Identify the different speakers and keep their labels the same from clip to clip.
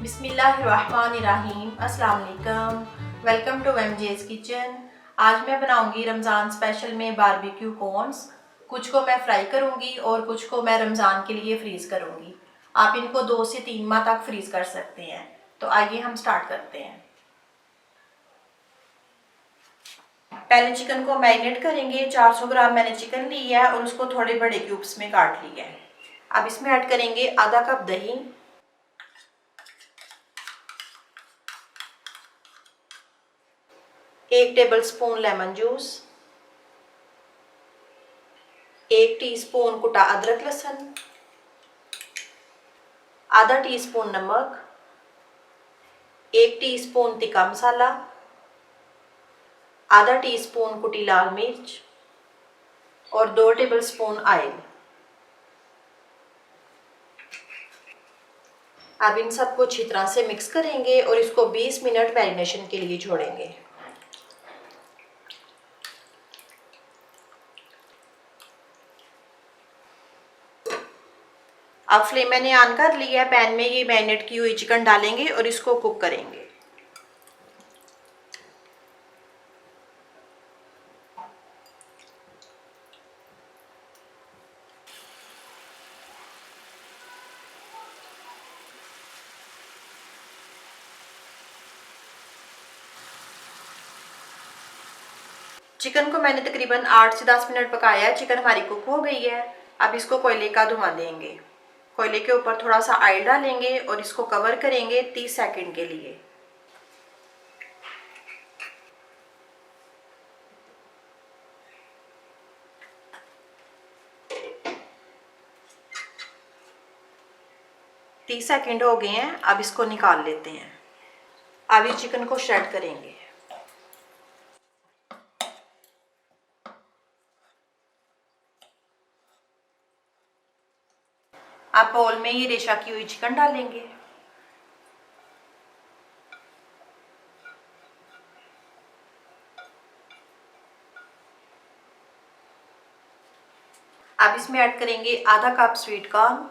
Speaker 1: बिस्मिल्लाहिर्रहमानिर्रहीम। अस्सलाम वालेकुम। Welcome to MJ's kitchen. आज मैं बनाऊंगी रमज़ान स्पेशल में बारबेक्यू कॉर्न्स। कुछ को मैं फ्राई करूंगी और कुछ को मैं रमज़ान के लिए फ्रीज़ करूंगी। आप इनको 2 से 3 माह तक फ्रीज़ कर सकते हैं। तो आइए हम स्टार्ट करते हैं। पहले चिकन को मैरिनेट करेंगे। 400 ग्राम मैंने चिकन ली है और उसको थोड़े बड़े क्यूब्स में काट लिया है। अब इसमें ऐड करेंगे आधा कप दही, 1 टेबलस्पून लेमन जूस, 1 टीस्पून कुटा अदरक लहसुन, आधा टीस्पून नमक, 1 टीस्पून तिक्का मसाला, आधा टीस्पून कुटी लाल मिर्च और 2 टेबलस्पून ऑयल। अब इन सबको अच्छी तरह से मिक्स करेंगे और इसको 20 मिनट मैरिनेशन के लिए छोड़ेंगे। अब फ्लेम मैंने ऑन कर लिया है। पैन में ये मैरिनेट की हुई चिकन डालेंगे और इसको कुक करेंगे। चिकन को मैंने तकरीबन 8 से 10 मिनट पकाया है। चिकन हमारी कुक हो गई है। अब इसको कोयले का धुआं देंगे। कोयले के ऊपर थोड़ा सा ऑयल डालेंगे और इसको कवर करेंगे 30 सेकंड के लिए। तीस सेकंड हो गए हैं। अब इसको निकाल लेते हैं। अब इस चिकन को श्रेड करेंगे। अब बाउल में ये रेशा की हुई चिकन डालेंगे। अब इसमें ऐड करेंगे आधा कप स्वीट कॉर्न,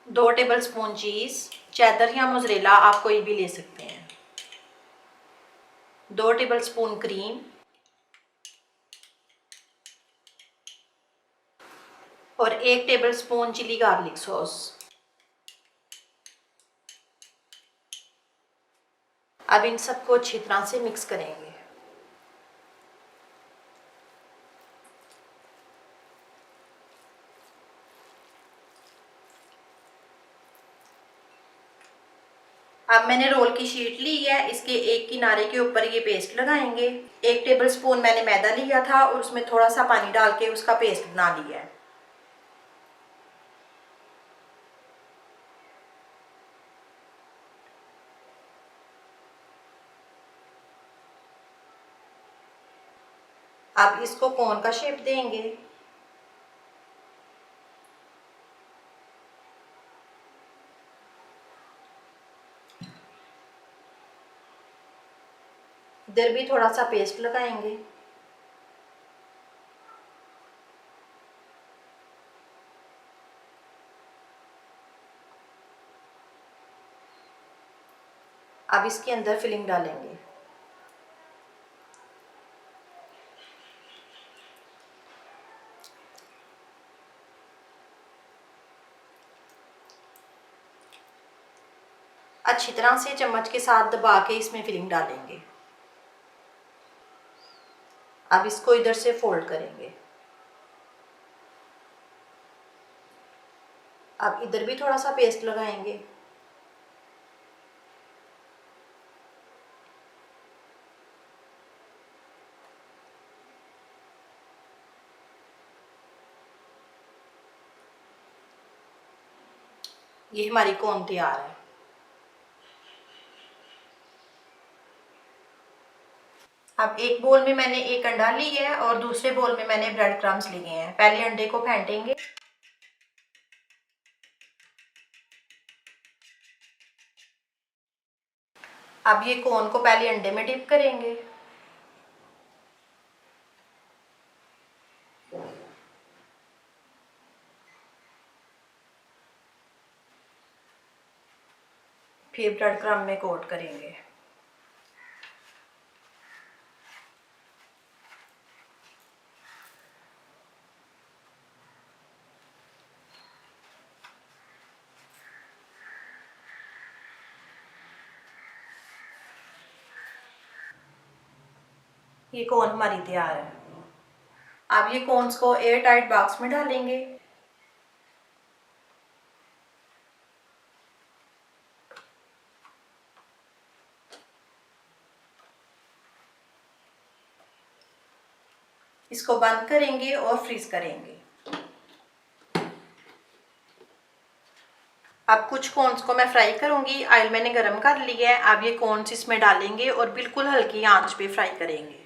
Speaker 1: 2 टेबलस्पून चीज, चेदर या मोज़रेला आप कोई भी ले सकते हैं, 2 टेबलस्पून क्रीम और 1 टेबलस्पून चिली गार्लिक सॉस। अब इन सबको अच्छी तरह से मिक्स करेंगे। अब मैंने रोल की शीट ली है। इसके एक किनारे के ऊपर ये पेस्ट लगाएंगे। 1 टेबलस्पून मैंने मैदा लिया था और उसमें थोड़ा सा पानी डाल के उसका पेस्ट बना लिया है। अब इसको कोन का शेप देंगे। इधर भी थोड़ा सा पेस्ट लगाएंगे। अब इसके अंदर फिलिंग डालेंगे। अच्छी तरह से चम्मच के साथ दबा के इसमें फिलिंग डालेंगे। अब इसको इधर से फोल्ड करेंगे। अब इधर भी थोड़ा सा पेस्ट लगाएंगे। ये हमारी कोन तैयार है। अब एक बोल में मैंने एक अंडा ली है और दूसरे बोल में मैंने ब्रेड क्रम्स लिए हैं। पहले अंडे को फेंटेंगे। अब ये कोन को पहले अंडे में डिप करेंगे। फिर ब्रेड क्रम्ब में कोट करेंगे। ये कोन हमारी तैयार है। अब ये कोन्स को एयर टाइट बॉक्स में डालेंगे। इसको बंद करेंगे और फ्रीज करेंगे। अब कुछ कोन्स को मैं फ्राई करूंगी। ऑयल मैंने गरम कर लिया है। अब ये कोन्स इसमें डालेंगे और बिल्कुल हल्की आंच पे फ्राई करेंगे।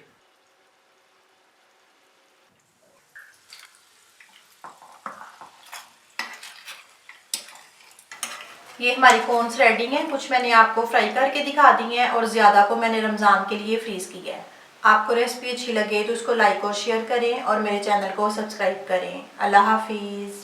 Speaker 1: ये हमारी कोन्स रेडी हैं। कुछ मैंने आपको फ्राई करके दिखा दी हैं और ज़्यादा को मैंने रमज़ान के लिए फ्रीज़ किया है। आपको रेसिपी अच्छी लगे तो उसको लाइक और शेयर करें और मेरे चैनल को सब्सक्राइब करें। अल्लाह हाफिज़।